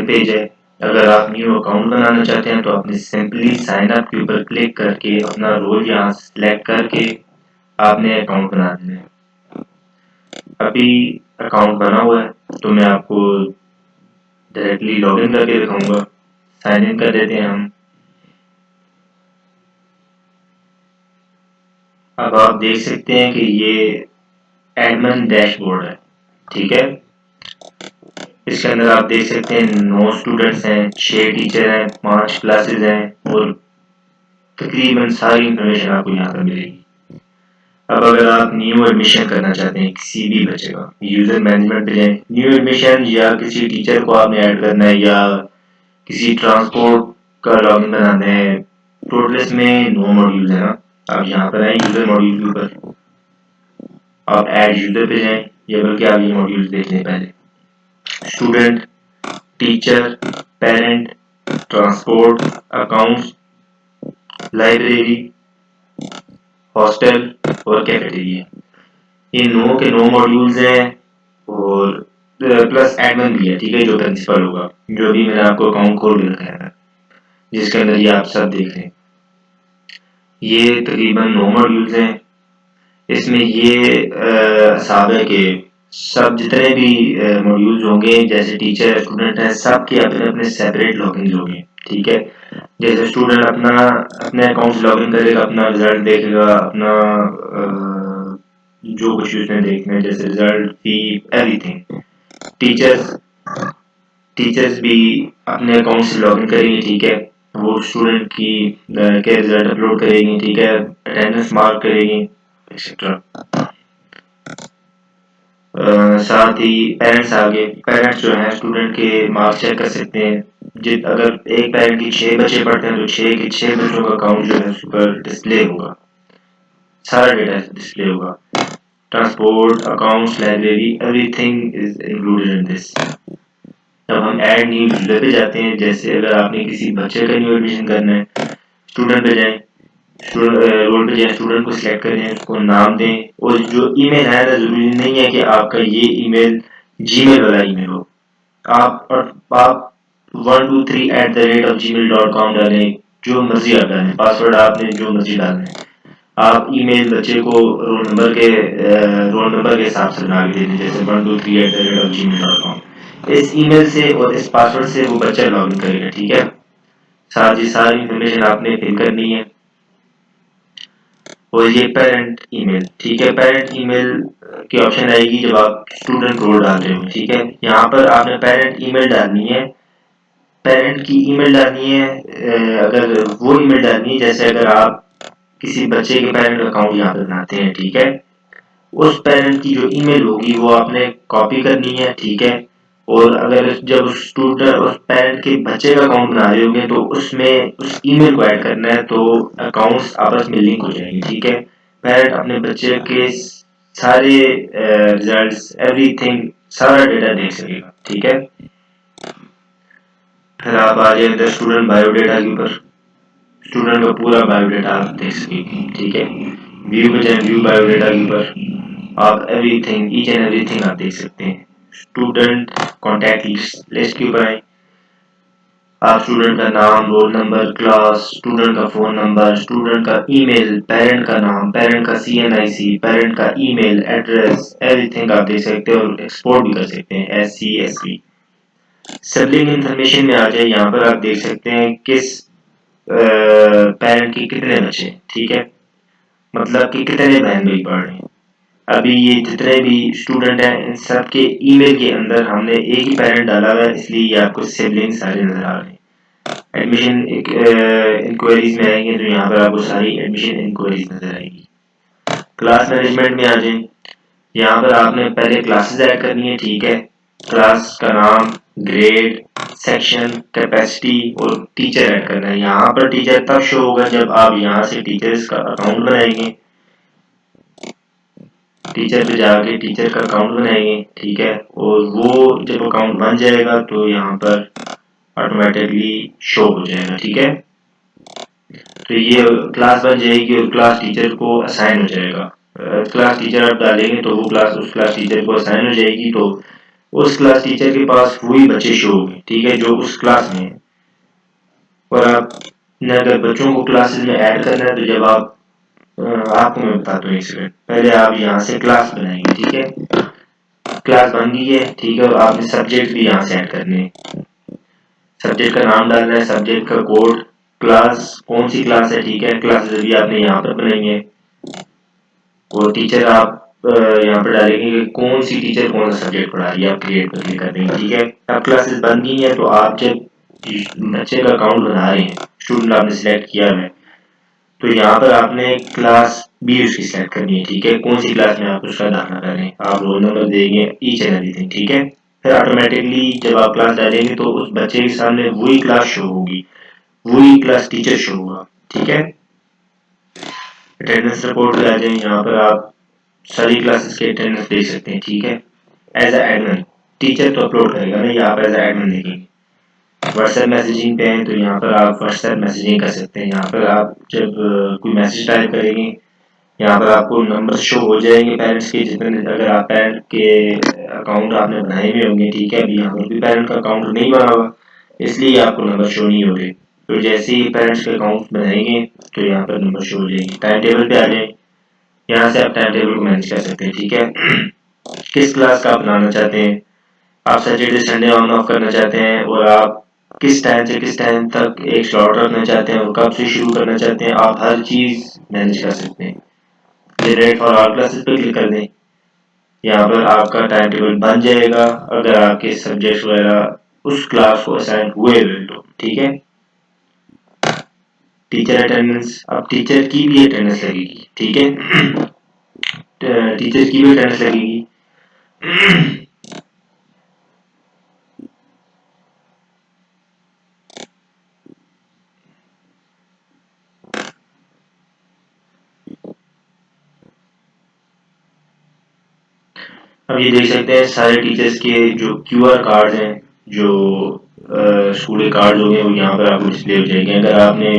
Page है। अगर आप न्यू अकाउंट बनाना चाहते हैं तो आपने सिंपली साइन अप के ऊपर क्लिक करके अपना रोल यहाँ सेलेक्ट करके आपने अकाउंट बना देना है। अभी अकाउंट बना हुआ है तो मैं आपको डायरेक्टली लॉगिन करके दिखाऊंगा। साइन इन कर देते हैं हम। अब आप देख सकते हैं कि ये एडमिन डैशबोर्ड है, ठीक है। इसके अंदर आप देख सकते हैं 9 स्टूडेंट्स हैं, 6 टीचर हैं, 5 क्लासेस हैं और तकरीबन सारी इंफॉर्मेशन आपको यहाँ पर मिलेगी। अब अगर आप न्यू एडमिशन करना चाहते हैं किसी भी बच्चे का, यूजर मैनेजमेंट पे जाएं, न्यू एडमिशन या किसी टीचर को आपने ऐड करना है या किसी ट्रांसपोर्ट का लॉगिन बनाना है। टोटल इसमें 9 मॉड्यूल्स है ना। आप यहाँ पर आए यूजर मॉड्यूल के ऊपर, आप ऐड यूजर पे जाएं या बल्कि आप ये मॉड्यूल्स देख लें पहले। Student, teacher, parent, transport, accounts, library, hostel और कैफेटेरिया, ये 9 के 9 मॉड्यूल्स हैं और प्लस एडमिन भी है, ठीक है, जो प्रिंसिपल होगा, जो भी मैंने आपको अकाउंट खोल के रखा है जिसके अंदर ये आप सब देख रहे हैं। ये तकरीबन 9 मॉड्यूल्स हैं। इसमें ये हिसाब है कि सब जितने भी मॉड्यूल्स होंगे, जैसे टीचर स्टूडेंट है, सब के अपने अपने सेपरेट लॉगिन होंगे, ठीक है। जैसे स्टूडेंट अपने अकाउंट से लॉगिन करेगा, अपना रिजल्ट देखेगा, अपना जो कुछ उसने देखना है जैसे रिजल्ट, फी, एवरीथिंग। टीचर्स भी अपने अकाउंट से लॉगिन करेंगे, ठीक है। वो स्टूडेंट की के रिजल्ट अपलोड करेंगे, ठीक है, अटेंडेंस मार्क करेंगे एक्सेट्रा। साथ ही पेरेंट्स आगे, पेरेंट्स जो है स्टूडेंट के मार्क्स चेक कर सकते हैं। अगर एक पेरेंट की 6 बच्चे पढ़ते हैं तो 6 के 6 बच्चों का अकाउंट जो है उस पर डिस्प्ले होगा, सारा डेटा डिस्प्ले होगा। Transport, accounts, library, everything is included in this. अब हम ऐड न्यू यूजर पे जाते हैं। जैसे अगर आपने किसी बच्चे का न्यू एडमिशन करना है, स्टूडेंट पे जाएं, रोल पे जाएं, स्टूडेंट को सिलेक्ट करें, उसको नाम दें और जो ईमेल है ना, जरूरी नहीं है कि आपका ये ईमेल जीमेल वाला ईमेल हो। आप 123@gmail.com डालें, जो मर्जी आप डालें, पासवर्ड आपने जो मर्जी डालना है। आप ईमेल बच्चे को रोल नंबर के हिसाब से बना के दे दें, जैसे 123@gmail.com। इस ईमेल से और इस पासवर्ड से वो बच्चा लॉगिन करेगा, ठीक है। साथ ही सारी इंफॉर्मेशन आपने फिल करनी है। और ये पेरेंट ईमेल, ठीक है, पेरेंट ईमेल की ऑप्शन आएगी जब आप स्टूडेंट रोल डाल रहे हो, ठीक है। यहाँ पर आपने पेरेंट ईमेल डालनी है, पेरेंट की ईमेल डालनी है। अगर वो ईमेल डालनी है जैसे अगर आप किसी बच्चे के पेरेंट अकाउंट यहाँ पर बनाते हैं, ठीक है, उस पेरेंट की जो ईमेल होगी वो आपने कॉपी करनी है, ठीक है। और अगर जब स्टूडेंट उस पेरेंट के बच्चे का अकाउंट बना रहे होंगे तो उसमें उस ईमेल को ऐड करना है, तो अकाउंट्स आपस में लिंक हो जाएंगे, ठीक है। पेरेंट अपने बच्चे के सारे रिजल्ट्स, एवरीथिंग, सारा डेटा देख सकेगा, ठीक है। फिर आप आ जाए स्टूडेंट बायोडेटा के ऊपर, स्टूडेंट का पूरा बायोडेटा आप देख सकेंगे, ठीक है। व्यू पे जाए, व्यू बायोडेटा के ऊपर आप एवरीथिंग, ईच एंड एवरीथिंग आप देख सकते हैं। स्टूडेंट कॉन्टैक्ट लिस्ट के ऊपर आए, आप स्टूडेंट का नाम, रोल नंबर, क्लास, स्टूडेंट का फोन नंबर, स्टूडेंट का ईमेल, पेरेंट का नाम, पेरेंट का CNIC, पेरेंट का ईमेल एड्रेस, एवरीथिंग आप देख सकते हैं और एक्सपोर्ट भी कर सकते हैं SC SV। सिबलिंग इंफॉर्मेशन में आ जाए, यहाँ पर आप देख सकते हैं किस पेरेंट के कितने बच्चे, ठीक है, मतलब कि कितने बहन भाई पढ़ रहे हैं। अभी ये जितने भी स्टूडेंट हैं इन सब के ईमेल के अंदर हमने एक ही पेरेंट डाला हुआ है, इसलिए ये आपको सिबलिंग सारे नजर आ रहे हैं। एडमिशन इंक्वायरीज में आएंगे तो यहाँ पर आपको सारी एडमिशन इंक्वायरीज नजर आएगी। क्लास मैनेजमेंट में आ जाए, यहाँ पर आपने पहले क्लासेस ऐड करनी है, ठीक है। क्लास का नाम, ग्रेड, सेक्शन, कैपेसिटी और टीचर ऐड करना है। यहाँ पर टीचर तब शो होगा जब आप यहाँ से टीचर्स का अकाउंट बनाएंगे, टीचर पे जाके टीचर का अकाउंट बनाएंगे, ठीक है। और वो जब अकाउंट बन जाएगा तो यहाँ पर ऑटोमेटिकली शो हो जाएगा, ठीक है। तो ये क्लास बन जाएगी और क्लास टीचर को असाइन हो जाएगा। क्लास टीचर आप डालेंगे तो वो क्लास उस क्लास टीचर को असाइन हो जाएगी। तो उस क्लास टीचर के पास वही बच्चे शो होंगे, ठीक है, जो उस क्लास में है। और आपने अगर बच्चों को क्लासेस में ऐड करना है तो जब आपको मैं बताता हूँ एक सेकंड, पहले आप यहाँ से क्लास बनाएंगे, ठीक है, क्लास बन गई है, ठीक है, और आपने सब्जेक्ट भी यहाँ से ऐड करने हैं। सब्जेक्ट का नाम डालना है, सब्जेक्ट का कोड, क्लास कौन सी क्लास है, ठीक है, क्लासेस भी आपने यहाँ पर बनाएंगे। और टीचर आप यहाँ पर डालेंगे कि कौन सी टीचर कौन सा सब्जेक्ट पढ़ा रही है, आप क्रिएट पर क्लिक कर देंगे, ठीक है। अब क्लासेस बन गई है तो आप जब बच्चे का अकाउंट बना रहे हैं, स्टूडेंट आपने सिलेक्ट किया है, तो यहाँ पर आपने क्लास बी उसकी सिलेक्ट करनी है, ठीक है, कौन सी क्लास में आप उसका दाखिला करें, आप रोल नंबर देंगे, ईच एंड एवरीथिंग, ठीक है। फिर ऑटोमेटिकली जब आप क्लास डालेंगे तो उस बच्चे के सामने वही क्लास शो होगी, वही क्लास टीचर शो होगा, ठीक है। अटेंडेंस रिपोर्ट पे आ जाए, यहाँ पर आप सारी क्लासेस के अटेंडेंस देख सकते हैं, ठीक है। एज ए एडमिन टीचर तो अपलोड करेगा ना, ये आप एज ए एडमिन देखेंगे। व्हाट्सएप मैसेजिंग पे हैं तो यहाँ पर आप व्हाट्सएप मैसेजिंग कर सकते हैं। यहाँ पर आप जब कोई मैसेज टाइप करेंगे, यहाँ पर आपको नंबर शो हो जाएंगे पेरेंट्स के, जितने अगर आप पेरेंट के अकाउंट आपने बनाए हुए होंगे, ठीक है। अभी यहाँ पर भी पेरेंट का अकाउंट नहीं बना हुआ, इसलिए आपको नंबर शो नहीं हो रहे। तो जैसे ही पेरेंट्स के अकाउंट बनाएंगे तो यहाँ पर नंबर शो हो जाएगी। टाइम टेबल पे आ जाए, यहाँ से आप टाइम टेबल को मैनेज कर सकते हैं, ठीक है। किस क्लास का आप बनाना चाहते हैं, आप सैटरडे संडे ऑन ऑफ करना चाहते हैं, और आप किस टाइम से किस टाइम तक एक स्लॉट रखना चाहते हैं और कब से शुरू करना चाहते हैं, आप हर चीज मैनेज कर सकते हैं। जनरेट फॉर ऑल क्लासेस पे क्लिक कर दें, यहाँ पर आपका टाइम टेबल बन जाएगा अगर आपके सब्जेक्ट वगैरह उस क्लास को असाइन हुए हुए तो, ठीक है। टीचर अटेंडेंस, अब टीचर की भी अटेंडेंस लगेगी, ठीक है। टीचर की भी अटेंडेंस लगेगी। अब ये देख सकते हैं सारे टीचर्स के जो क्यूआर कार्ड हैं, जो स्कूल के कार्ड होंगे, वो यहाँ पर आपको डिस्प्ले हो जाएंगे। अगर आपने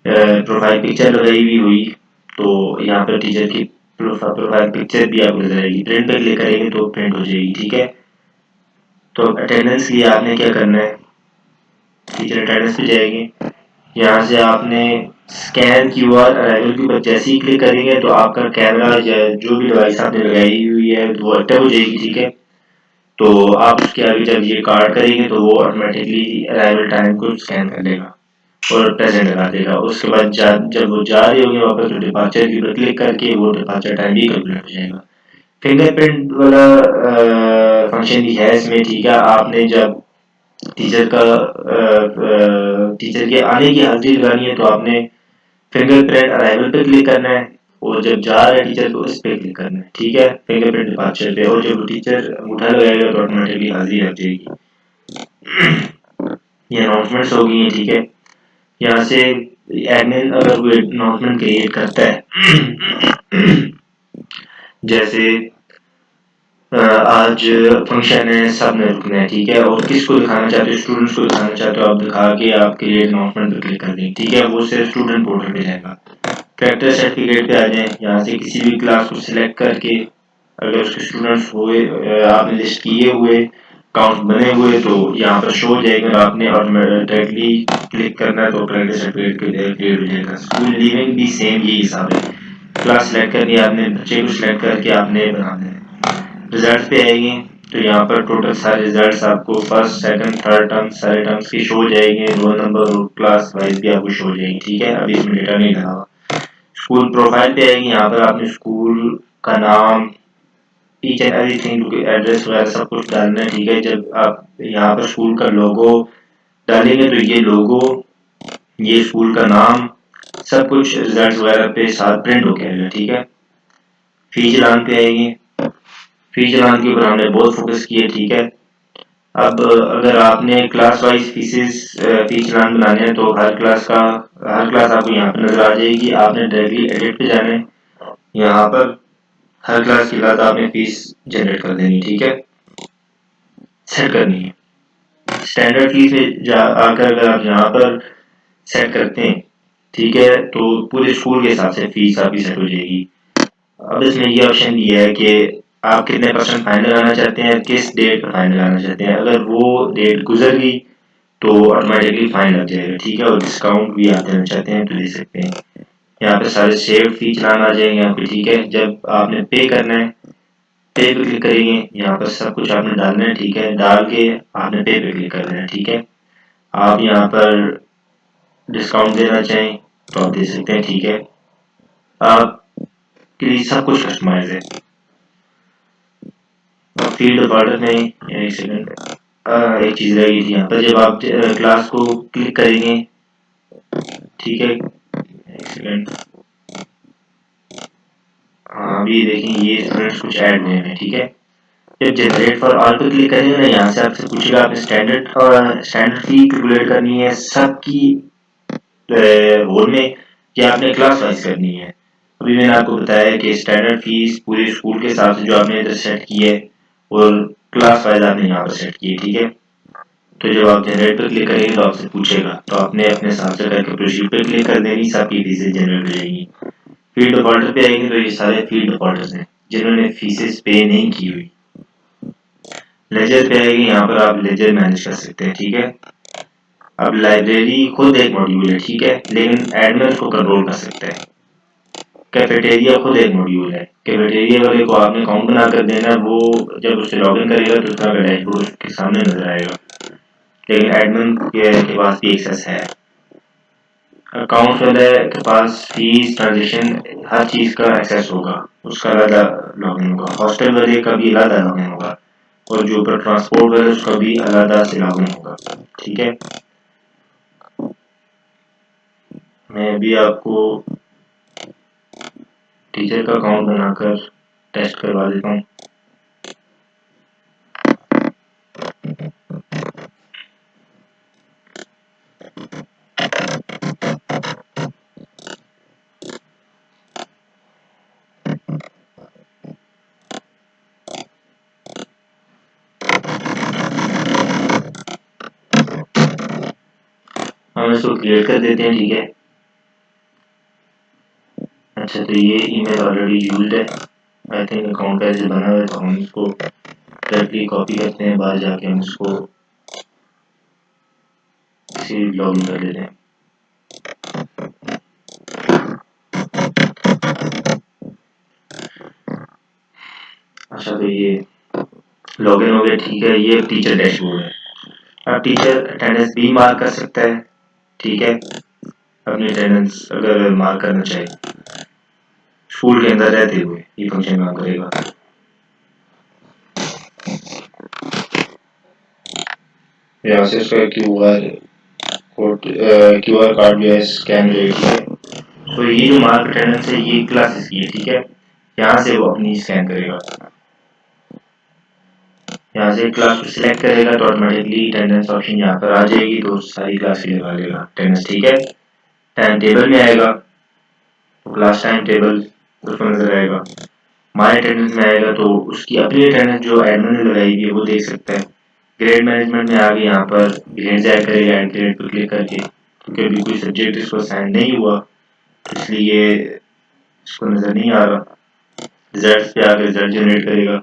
प्रोफाइल पिक्चर लगाई हुई हुई तो यहाँ पर टीचर की प्रोफाइल पिक्चर भी आपको नजर आएगी। प्रिंट पे क्लिक करेंगे तो प्रिंट हो जाएगी, ठीक है। तो अटेंडेंस के लिए आपने क्या करना है, टीचर अटेंडेंस पे जाएंगे, यहाँ से आपने स्कैन क्यूआर अराइवल के ऊपर जैसे ही क्लिक करेंगे तो आपका कैमरा या जो भी डिवाइस आपने लगाई हुई है वो एक्टिव हो जाएगी, ठीक है। तो आप उसके आगे जब ये कार्ड करेंगे तो वो ऑटोमेटिकली अराइवल टाइम को स्कैन कर लेगा और प्रेजेंट लगा देगा। उसके बाद जब वो जा रहे होंगे वापस तो डिपार्चर की पर क्लिक करके वो डिपार्चर टाइम भी कैलकुलेट हो जाएगा। फिंगरप्रिंट वाला फंक्शन भी है इसमें, ठीक है। आपने जब टीचर का टीचर के आने की हाजिरी लगानी है तो आपने फिंगरप्रिंट अराइवल पे क्लिक करना है, और जब जा रहा है टीचर को इस पे क्लिक करना है, ठीक है, फिंगरप्रिंट डिपार्चर पे। और जब टीचर अंगूठा लगाएगा तो ऑटोमेटिकली हाजिरी लग जाएगी। ये अनाउंसमेंट्स हो गई हैं, ठीक है। यहाँ से एडमिन अगर कोई अनाउंसमेंट क्रिएट करता है, जैसे आज फंक्शन है, सब ने रुकना है, ठीक है, और किसको दिखाना चाहते हो, स्टूडेंट्स को दिखाना चाहते हो, आप दिखा के आप क्रिएट अनाउंसमेंट पे क्लिक कर दें, ठीक है, वो सिर्फ स्टूडेंट पोर्टल पे जाएगा। कैरेक्टर सर्टिफिकेट पे आ जाए, यहाँ से किसी भी क्लास को सिलेक्ट करके अगर उसके स्टूडेंट्स हुए, आपने लिस्ट किए हुए, अकाउंट बने हुए, तो यहाँ पर शो हो जाएगा। आपने ऑटोमेटिकली क्लिक करना है तो कैरेक्टर सर्टिफिकेट क्रिएट हो जाएगा। स्कूल लीविंग भी सेम यही हिसाब है, क्लास सेलेक्ट करके आपने बच्चे को सिलेक्ट करके आपने बनाना है। रिजल्ट पे आएंगे तो यहाँ पर टोटल सारे रिजल्ट्स आपको फर्स्ट सेकंड थर्ड टर्म सारे टर्म्स की शो हो जाएंगे, रोल नंबर और क्लास वाइज भी आपको शो हो जाएंगी, ठीक है। अभी इसमें डेटा नहीं लगा हुआ। स्कूल प्रोफाइल पे आएंगे, यहाँ पर आपने स्कूल का नाम, ईच एंड एवरीथिंग, एड्रेस वगैरह सब कुछ डालना है, ठीक है। जब आप यहाँ पर स्कूल का लोगो डालेंगे तो ये लोगो, ये स्कूल का नाम, सब कुछ रिजल्ट वगैरह पे साथ प्रिंट हो गया, ठीक है। फी चलान पे आएंगे, फी चलान के ऊपर हमने बहुत फोकस किया, ठीक है। अब अगर आपने क्लास वाइज फीसेस फी चलान बनाने हैं तो हर क्लास आपको यहाँ पर नजर आ जाएगी। आपने डायरेक्टली एडिट पे जाना है, यहाँ पर हर क्लास के बाद आपने फीस जनरेट कर देनी, ठीक है, सेट करनी है। स्टैंडर्ड फीस में आकर अगर आप यहाँ पर सेट करते हैं, ठीक है, तो पूरे स्कूल के हिसाब से फीस आपकी सेट हो जाएगी। अब इसमें ये ऑप्शन दिया है कि आप कितने परसेंट फाइन लगाना चाहते हैं, किस डेट पर फाइन लगाना चाहते हैं। अगर वो डेट गुजर गई तो ऑटोमेटिकली फाइन लग जाएगा, ठीक है। और डिस्काउंट भी आप देना चाहते हैं तो दे सकते हैं। यहाँ पे सारे सेव फी चलान आ जाएंगे यहाँ पे, ठीक है। जब आपने पे करना है, पे पे क्लिक करेंगे, यहाँ पर सब कुछ आपने डालना है, ठीक है। डाल के आपने पे पे क्लिक कर देना है, ठीक है। आप यहाँ पर डिस्काउंट देना चाहें तो आप दे सकते हैं, ठीक है। आपके लिए सब कुछ कस्टमाइज है। फील्ड ऑर्डर में एक सेकंड, एक चीज रह गई थी यहाँ पर। जब आप क्लास को क्लिक करेंगे, ठीक है, एक सेकंड। हाँ अभी देखें ये स्टूडेंट्स कुछ ऐड हुए हैं, ठीक है। जब जनरेट फॉर ऑल पे क्लिक करेंगे ना, यहाँ से आपसे पूछेगा आपने स्टैंडर्ड फी कैलकुलेट करनी है सबकी होल में, कि आपने क्लास वाइज करनी है। अभी मैंने आपको बताया कि स्टैंडर्ड फीस पूरे स्कूल के हिसाब से जो आपने इधर सेट की है, और क्लास वाइज आपने यहाँ पर सेट की है, ठीक है। तो जब आप जनरेट पर क्लिक करेंगे तो आपसे पूछेगा, तो आपने अपने हिसाब से करके प्रोसीड पर क्लिक कर देनी, सबकी फीसें जनरेट हो जाएंगी। फील्ड डिफॉल्टर पे आएंगे तो ये सारे फील्ड डिफॉल्टर्स हैं जिन्होंने फीसेस पे नहीं की हुई। लेजर पे आएगी, यहाँ पर आप लेजर मैनेज कर सकते हैं, ठीक है। अब लाइब्रेरी खुद एक मॉड्यूल है, ठीक है, लेकिन एडमिन उसको कंट्रोल कर सकता है। कैफेटेरिया खुद एक मॉड्यूल है। कैफेटेरिया वाले को आपने अकाउंट बना कर देना, वो जब उससे लॉगिन करेगा तो उसका डैशबोर्ड उसके सामने नजर आएगा। लेकिन एडमिन के पास भी एक्सेस है। अकाउंट वाले के पास फीस, ट्रांजेक्शन, हर चीज का एक्सेस होगा, उसका अलग लॉगिन होगा। हॉस्टल वाले का भी अलग लॉगिन होगा, और जो ऊपर ट्रांसपोर्ट वाले उसका भी अलग से लॉगिन होगा, ठीक है। मैं भी आपको टीचर का अकाउंट बनाकर टेस्ट करवा देता हूँ। हम इसको क्रिएट कर देते हैं, ठीक है। अच्छा, तो ये ईमेल ऑलरेडी यूज्ड है, आई थिंक अकाउंट ऐसे बना हुआ है, तो हम इसको डायरेक्टली कॉपी करते हैं, बाहर जाके हम इसको इसी लॉगिन कर लेते हैं। अच्छा, तो ये लॉगिन हो गया, ठीक है। ये टीचर डैशबोर्ड है। अब टीचर अटेंडेंस भी मार्क कर सकता है, ठीक है। अपनी अटेंडेंस अगर मार्क करना चाहे स्कूल के अंदर रहते हुए, ये फंक्शन काम करेगा। यहाँ से उसका क्यूआर कार्ड जो है स्कैन हो जाएगी। तो ये जो मार्क अटेंडेंस है ये क्लासेस की है, ठीक है। यहाँ से वो अपनी स्कैन करेगा, यहाँ से क्लास को सिलेक्ट करेगा तो ऑटोमेटिकली अटेंडेंस ऑप्शन यहाँ पर आ जाएगी, तो सारी क्लास लगा लेगा अटेंडेंस, ठीक है। टाइम टेबल में आएगा तो क्लास टाइम टेबल उसको नजर आएगा। माय अटेंडेंस में आएगा तो उसकी अपनी अटेंडेंस जो एडमिन ने लगाई हुई है वो देख सकता है। ग्रेड मैनेजमेंट में आगे यहाँ पर ग्रेड ऐड करेगा, एड ग्रेड पर क्लिक करके, क्योंकि अभी कोई सब्जेक्ट इसको असाइन नहीं हुआ इसलिए इसको नजर नहीं आ रहा। रिजल्ट पे आकर रिजल्ट जनरेट करेगा।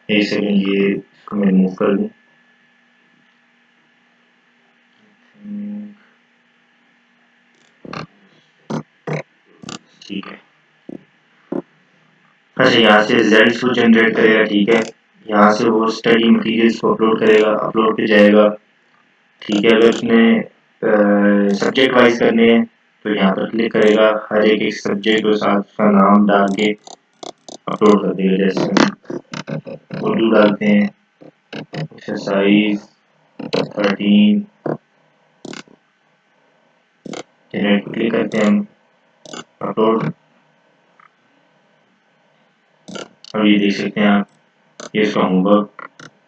एक सेकंड, ये इसको मैं मूव कर दूं, ठीक है। अच्छा, यहाँ से रिजल्ट को जनरेट करेगा, ठीक है। यहाँ से वो स्टडी मटेरियल्स को अपलोड करेगा, अपलोड पे जाएगा, ठीक है। अगर उसने सब्जेक्ट वाइज करने हैं तो यहाँ पर क्लिक करेगा, हर एक एक सब्जेक्ट के साथ उसका नाम डाल के अपलोड कर देगा। जैसे उर्दू डालते हैं, एक्सरसाइज 13, जनरेट पे क्लिक करते हैं हम, अपलोड। अब ये देख सकते हैं आप, ये इसका होमवर्क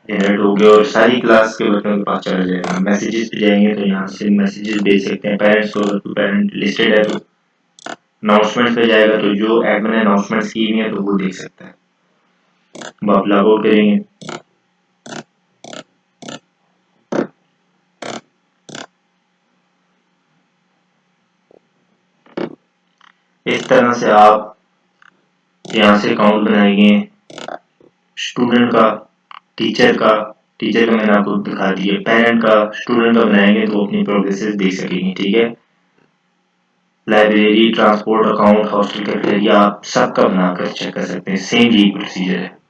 जनरेट हो गया और सारी क्लास के बच्चों के पास चला जाएगा। मैसेजेस पे जाएंगे तो यहाँ से मैसेजेस भेज सकते हैं पेरेंट्स को, तो पेरेंट लिस्टेड है तो। अनाउंसमेंट पे जाएगा तो जो एडमिन ने अनाउंसमेंट की हुई है तो वो देख सकता है। अब आप लॉग आउट करेंगे, इस तरह से आप यहाँ से अकाउंट बनाएंगे स्टूडेंट का, टीचर का मैंने आपको दिखा दिया, पेरेंट का, स्टूडेंट का बनाएंगे तो अपनी प्रोग्रेस देख सकेंगे। ठीक है, library, transport account, hostel cafeteria, आप सबका बनाकर चेक कर सकते हैं। सेम यही प्रोसीजर है।